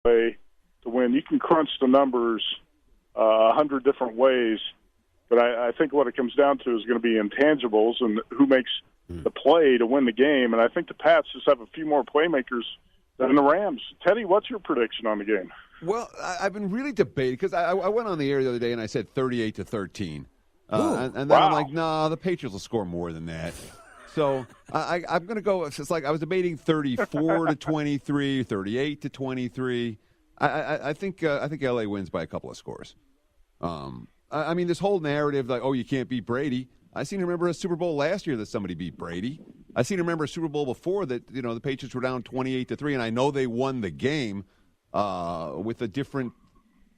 way to win. You can crunch the numbers 100 different ways, but I think what it comes down to is going to be intangibles and who makes the play to win the game. And I think the Pats just have a few more playmakers than the Rams. Teddy, what's your prediction on the game? Well, I've been really debating because I went on the air the other day and I said 38-13. And then I'm like, no, the Patriots will score more than that. So I'm going to go. It's like I was debating 34-23, 38-23. I think LA wins by a couple of scores. I mean, this whole narrative like, oh, you can't beat Brady. I seem to remember a Super Bowl last year that somebody beat Brady. I seem to remember a Super Bowl before that, the Patriots were down 28-3, and I know they won the game with a different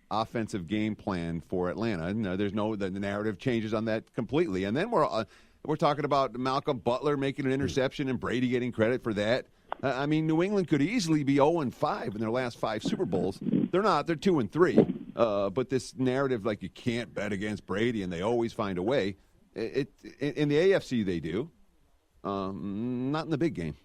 offensive game plan for Atlanta. The narrative changes on that completely. And then we're talking about Malcolm Butler making an interception and Brady getting credit for that. I mean, New England could easily be 0-5 in their last 5 Super Bowls. They're not. They're 2-3. But this narrative, like you can't bet against Brady and they always find a way. In the AFC they do. Not in the big game.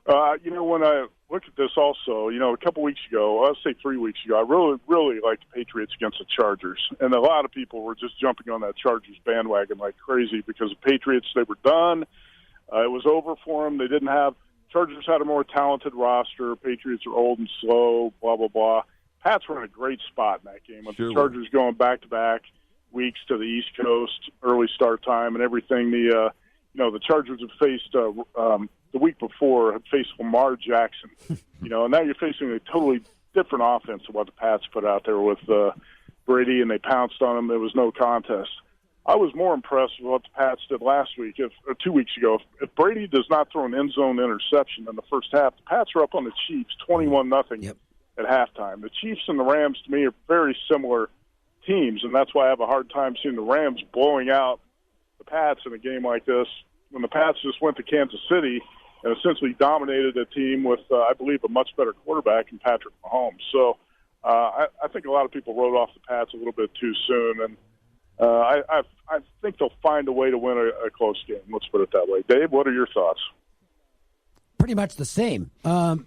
When I look at this also, a couple weeks ago, I'll say 3 weeks ago, I really, really liked the Patriots against the Chargers. And a lot of people were just jumping on that Chargers bandwagon like crazy because the Patriots, they were done. It was over for them. They didn't have – Chargers had a more talented roster. Patriots are old and slow, blah, blah, blah. Pats were in a great spot in that game with the Chargers going back-to-back weeks to the East Coast, early start time and everything. The Chargers have faced the week before had faced Lamar Jackson, and now you're facing a totally different offense than what the Pats put out there with Brady, and they pounced on him. There was no contest. I was more impressed with what the Pats did last week, or 2 weeks ago. If Brady does not throw an end zone interception in the first half, the Pats are up on the Chiefs 21-0 at halftime. The Chiefs and the Rams, to me, are very similar teams, and that's why I have a hard time seeing the Rams blowing out the Pats in a game like this when the Pats just went to Kansas City and essentially dominated a team with, I believe, a much better quarterback in Patrick Mahomes. So I think a lot of people wrote off the Pats a little bit too soon, and I think they'll find a way to win a close game. Let's put it that way. Dave, what are your thoughts? Pretty much the same. The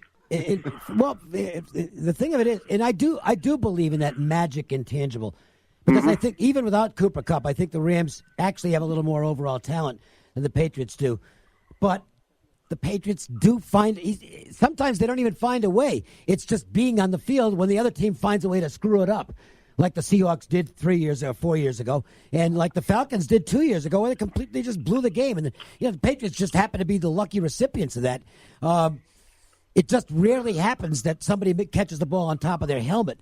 thing of it is, and I do believe in that magic intangible, because I think even without Cooper Kupp, I think the Rams actually have a little more overall talent than the Patriots do. But the Patriots do sometimes they don't even find a way. It's just being on the field when the other team finds a way to screw it up, like the Seahawks did 4 years ago, and like the Falcons did 2 years ago, where they completely just blew the game. And the Patriots just happen to be the lucky recipients of that. It just rarely happens that somebody catches the ball on top of their helmet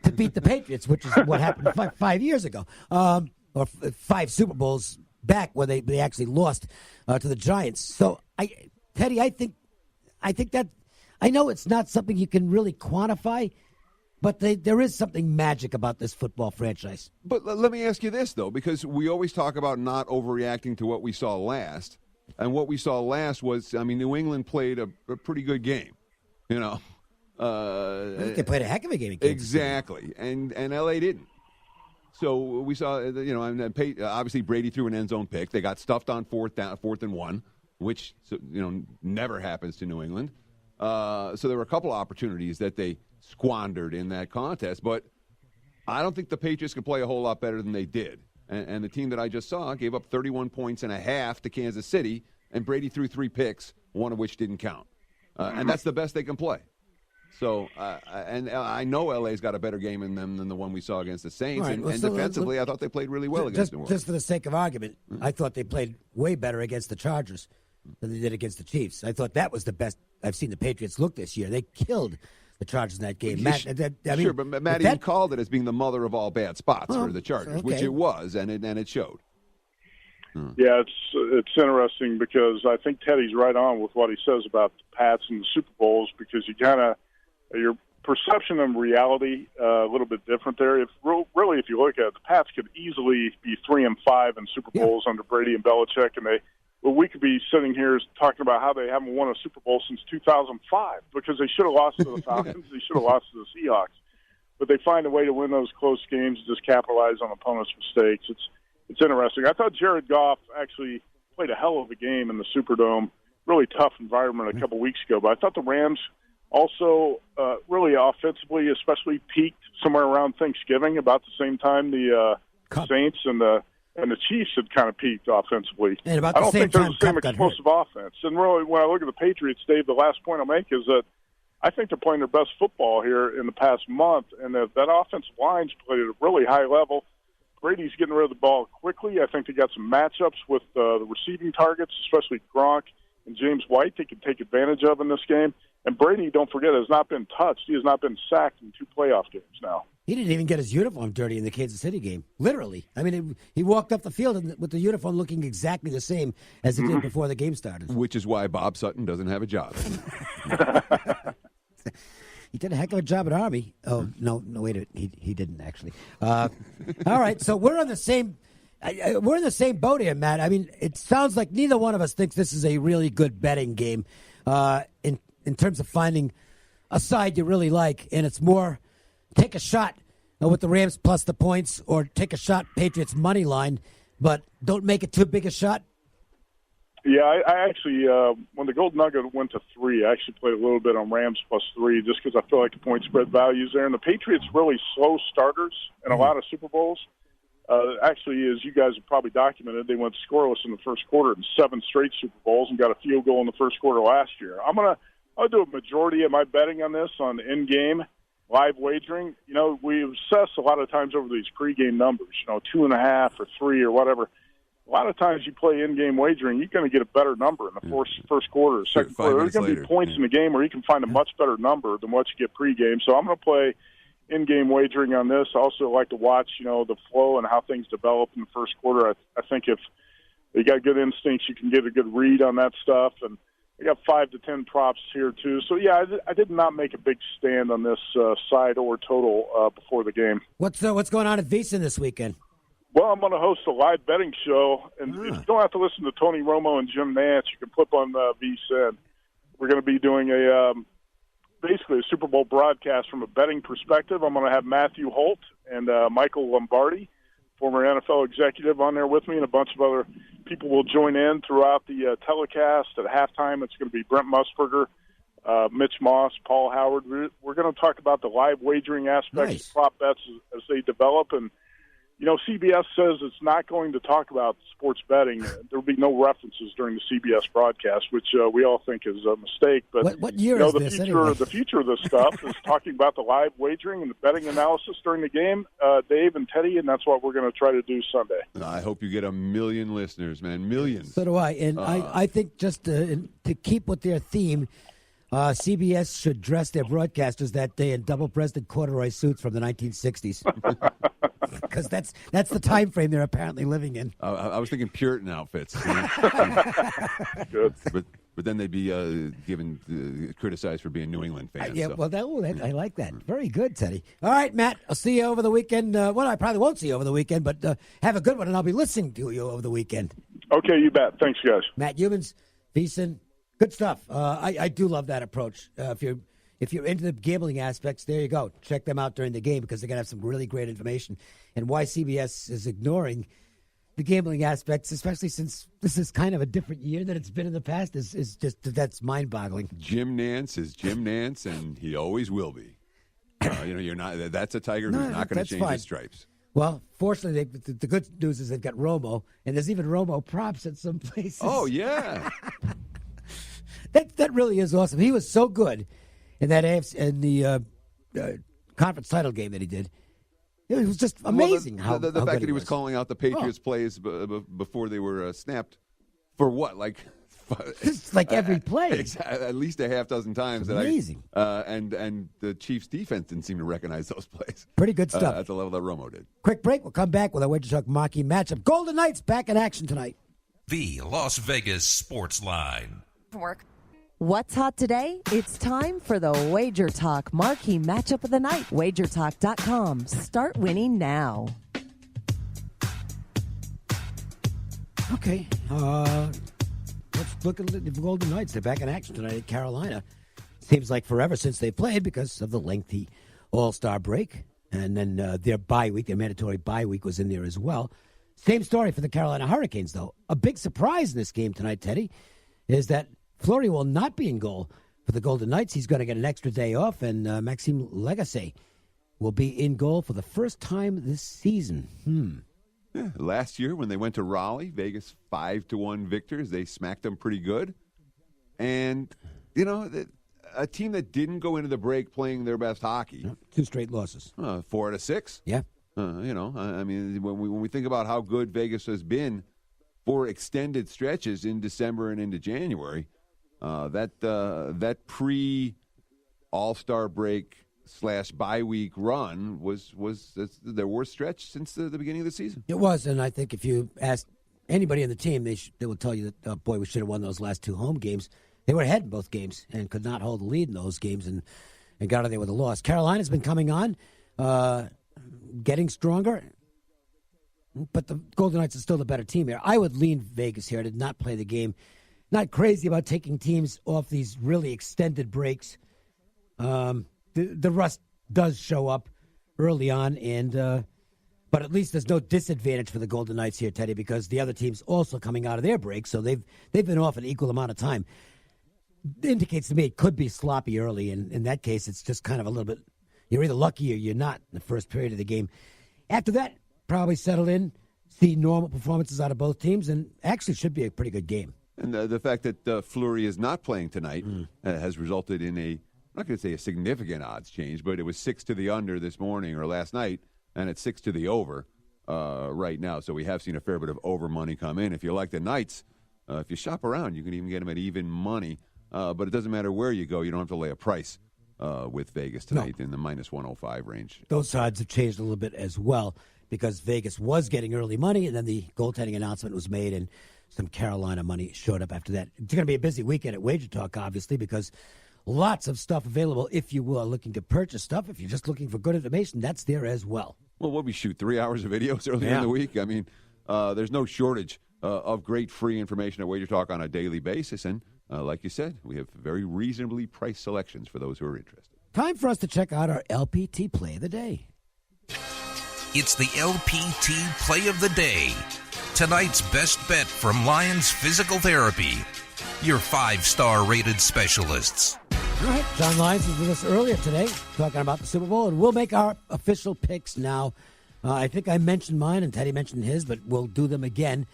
to beat the Patriots, which is what happened 5 years ago, or 5 Super Bowls back where they actually lost to the Giants. So, Teddy, I think that I know it's not something you can really quantify, but there is something magic about this football franchise. But let me ask you this, though, because we always talk about not overreacting to what we saw last. And what we saw last was, New England played a pretty good game, They played a heck of a game. Exactly. And L.A. didn't. So we saw, obviously Brady threw an end zone pick. They got stuffed on 4th and 1, which, never happens to New England. So there were a couple of opportunities that they squandered in that contest. But I don't think the Patriots could play a whole lot better than they did. And the team that I just saw gave up 31 points and a half to Kansas City, and Brady threw 3 picks, one of which didn't count. And that's the best they can play. So, and I know LA's got a better game in them than the one we saw against the Saints. Right. And defensively, I thought they played really well against New Orleans. Just for the sake of argument, I thought they played way better against the Chargers than they did against the Chiefs. I thought that was the best I've seen the Patriots look this year. They killed the Chargers in that game. But Matt even called it as being the mother of all bad spots for the Chargers, which it was, and it showed. Yeah, it's interesting because I think Teddy's right on with what he says about the Pats and the Super Bowls, because your perception and reality a little bit different there. If you look at it, the Pats could easily be 3-5 in Super Bowls under Brady and Belichick, and we could be sitting here talking about how they haven't won a Super Bowl since 2005 because they should have lost to the Falcons, they should have lost to the Seahawks, but they find a way to win those close games, just capitalize on opponents' mistakes. It's interesting. I thought Jared Goff actually played a hell of a game in the Superdome. Really tough environment a couple weeks ago, but I thought the Rams Also, really offensively, especially peaked somewhere around Thanksgiving, about the same time the Saints and the Chiefs had kind of peaked offensively. And about I the don't same think there's time the same Cup got explosive offense. And really, when I look at the Patriots, Dave, the last point I'll make is that I think they're playing their best football here in the past month, and that offensive line's played at a really high level. Brady's getting rid of the ball quickly. I think they got some matchups with the receiving targets, especially Gronk and James White, they can take advantage of in this game. And Brady, don't forget, has not been touched. He has not been sacked in 2 playoff games now. He didn't even get his uniform dirty in the Kansas City game, literally. I mean, he walked up the field with the uniform looking exactly the same as it did before the game started. Which is why Bob Sutton doesn't have a job. He did a heck of a job at Army. Oh, no, wait, he didn't actually. All right, so we're on the same. We're in the same boat here, Matt. I mean, it sounds like neither one of us thinks this is a really good betting game in terms of finding a side you really like, and it's more take a shot with the Rams plus the points or take a shot Patriots money line, but don't make it too big a shot. Yeah, I actually, when the Gold Nugget went to 3, I actually played a little bit on Rams plus 3 just because I feel like the point spread value's there. And the Patriots really slow starters in a lot of Super Bowls. Actually, as you guys have probably documented, they went scoreless in the first quarter in 7 straight Super Bowls and got a field goal in the first quarter last year. I'll do a majority of my betting on this on in-game live wagering. You know, we obsess a lot of times over these pregame numbers, 2.5 or 3 or whatever. A lot of times you play in-game wagering, you're going to get a better number in the first quarter or second quarter. There's going to be points in the game where you can find a much better number than what you get pregame. So I'm going to play in-game wagering on this. I also like to watch, the flow and how things develop in the first quarter. I think if you got good instincts, you can get a good read on that stuff. And I got 5 to 10 props here too. So yeah, I did not make a big stand on this side or total before the game. What's going on at VSiN this weekend? Well, I'm going to host a live betting show, and if you don't have to listen to Tony Romo and Jim Nantz, you can flip on VSiN. We're going to be doing basically a Super Bowl broadcast from a betting perspective. I'm going to have Matthew Holt and Michael Lombardi, former NFL executive, on there with me, and a bunch of other people will join in throughout the telecast. At halftime, it's going to be Brent Musburger, Mitch Moss, Paul Howard. We're going to talk about the live wagering aspects of prop bets as they develop. And, CBS says it's not going to talk about sports betting. There will be no references during the CBS broadcast, which we all think is a mistake. But what year is this anyway? The future of this stuff is talking about the live wagering and the betting analysis during the game, Dave and Teddy, and that's what we're going to try to do Sunday. I hope you get 1 million listeners, man. Millions. So do I. And I think just to keep with their theme, CBS should dress their broadcasters that day in double-breasted corduroy suits from the 1960s. Because that's the time frame they're apparently living in. I was thinking Puritan outfits. Good. But then they'd be criticized for being New England fans. Yeah, so. well, I like that. Very good, Teddy. All right, Matt, I'll see you over the weekend. I probably won't see you over the weekend, but have a good one, and I'll be listening to you over the weekend. Okay, you bet. Thanks, guys. Matt Youmans, VSiN, good stuff. I do love that approach. If you're into the gambling aspects, there you go. Check them out during the game because they're going to have some really great information. And why CBS is ignoring the gambling aspects, especially since this is kind of a different year than it's been in the past, is just that's mind-boggling. Jim Nantz is Jim Nantz, and he always will be. You're not. That's a Tiger who's not going to change his stripes. Well, fortunately, the good news is they've got Romo, and there's even Romo props at some places. Oh yeah, that really is awesome. He was so good in that AFC, in the conference title game that he did. It was just amazing. Well, the fact that he was calling out the Patriots plays before they were snapped for what, like every play, at least a half dozen times. Amazing. And the Chiefs' defense didn't seem to recognize those plays. Pretty good stuff at the level that Romo did. Quick break. We'll come back with our Wager Talk Marquee matchup. Golden Knights back in action tonight. The Las Vegas Sportsline. Work. What's hot today? It's time for the Wager Talk Marquee Matchup of the Night. WagerTalk.com. Start winning now. Okay. Let's look at the Golden Knights. They're back in action tonight at Carolina. Seems like forever since they played because of the lengthy All-Star break. And then their bye week, their mandatory bye week was in there as well. Same story for the Carolina Hurricanes, though. A big surprise in this game tonight, Teddy, is that Fleury will not be in goal for the Golden Knights. He's going to get an extra day off, and Maxime Lagacé will be in goal for the first time this season. Yeah, last year when they went to Raleigh, Vegas 5-1 victors. They smacked them pretty good. And, a team that didn't go into the break playing their best hockey. 2 straight losses. 4 out of 6. Yeah. When we think about how good Vegas has been for extended stretches in December and into January, that pre-All-Star break / bye week run was their worst stretch since the beginning of the season. It was, and I think if you ask anybody on the team, they will tell you that, boy, we should have won those last 2 home games. They were ahead in both games and could not hold the lead in those games and got out of there with a loss. Carolina's been coming on, getting stronger, but the Golden Knights are still the better team here. I would lean Vegas here. I did not play the game. Not crazy about taking teams off these really extended breaks. The rust does show up early on, but at least there's no disadvantage for the Golden Knights here, Teddy, because the other team's also coming out of their break, so they've been off an equal amount of time. It indicates to me it could be sloppy early, and in that case, it's just kind of a little bit. You're either lucky or you're not in the first period of the game. After that, probably settle in, see normal performances out of both teams, and actually should be a pretty good game. And the fact that Fleury is not playing tonight has resulted in I'm not going to say a significant odds change, but it was 6 to the under this morning or last night, and it's 6 to the over right now. So we have seen a fair bit of over money come in. If you like the Knights, if you shop around, you can even get them at even money. But it doesn't matter where you go. You don't have to lay a price with Vegas tonight in the minus 105 range. Those odds have changed a little bit as well because Vegas was getting early money, and then the goaltending announcement was made, and some Carolina money showed up after that. It's going to be a busy weekend at Wager Talk, obviously, because lots of stuff available if you are looking to purchase stuff. If you're just looking for good information, that's there as well. Well, what we shoot 3 hours of videos earlier in the week. I mean, there's no shortage of great free information at Wager Talk on a daily basis. And like you said, we have very reasonably priced selections for those who are interested. Time for us to check out our LPT Play of the Day. It's the LPT Play of the Day. Tonight's best bet from Lyons Physical Therapy. Your 5-star rated specialists. All right, John Lyons was with us earlier today talking about the Super Bowl, and we'll make our official picks now. I think I mentioned mine, and Teddy mentioned his, but we'll do them again.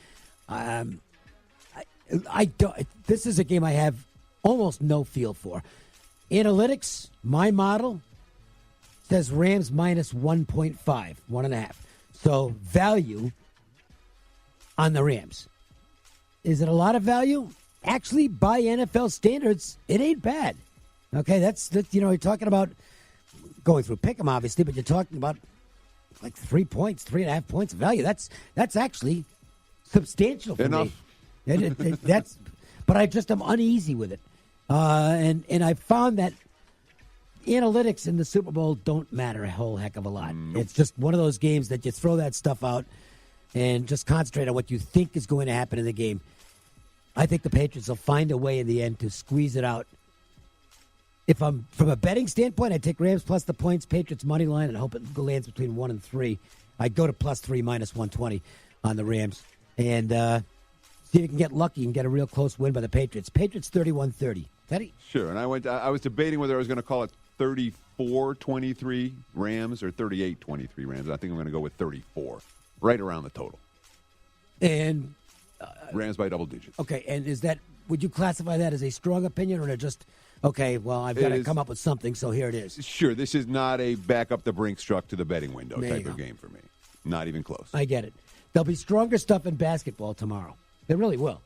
This is a game I have almost no feel for. Analytics, my model, says Rams minus 1.5, 1.5. So value on the Rams. Is it a lot of value? Actually, by NFL standards, it ain't bad. Okay, that's you're talking about going through pick 'em, obviously, but you're talking about like 3 points, 3.5 points of value. That's actually substantial for me. But I just am uneasy with it, and I found that analytics in the Super Bowl don't matter a whole heck of a lot. Nope. It's just one of those games that you throw that stuff out and just concentrate on what you think is going to happen in the game. I think the Patriots will find a way in the end to squeeze it out. If I'm from a betting standpoint, I take Rams plus the points, Patriots money line, and hope it lands between 1 and 3. I'd go to plus 3 minus 120 on the Rams and see if you can get lucky and get a real close win by the Patriots. Patriots 31-30. Teddy? Sure, and I was debating whether I was going to call it 34-23 Rams or 38-23 Rams. I think I'm going to go with 34, right around the total. And Rams by double digits. Okay, and would you classify that as a strong opinion or just, okay, well, I've got to come up with something, so here it is? Sure, this is not a back up the Brinks truck to the betting window type of game for me. Not even close. I get it. There'll be stronger stuff in basketball tomorrow. There really will.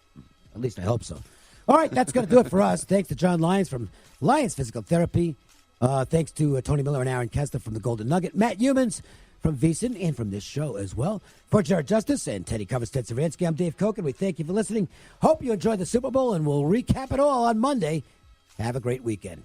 At least I hope so. All right, that's going to do it for us. Thanks to John Lyons from Lyons Physical Therapy. Thanks to Tony Miller and Aaron Kessler from the Golden Nugget. Matt Youmans from VEASAN and from this show as well. For Jared Justice and Teddy Covers, Ted Savansky, I'm Dave Koch, and we thank you for listening. Hope you enjoyed the Super Bowl, and we'll recap it all on Monday. Have a great weekend.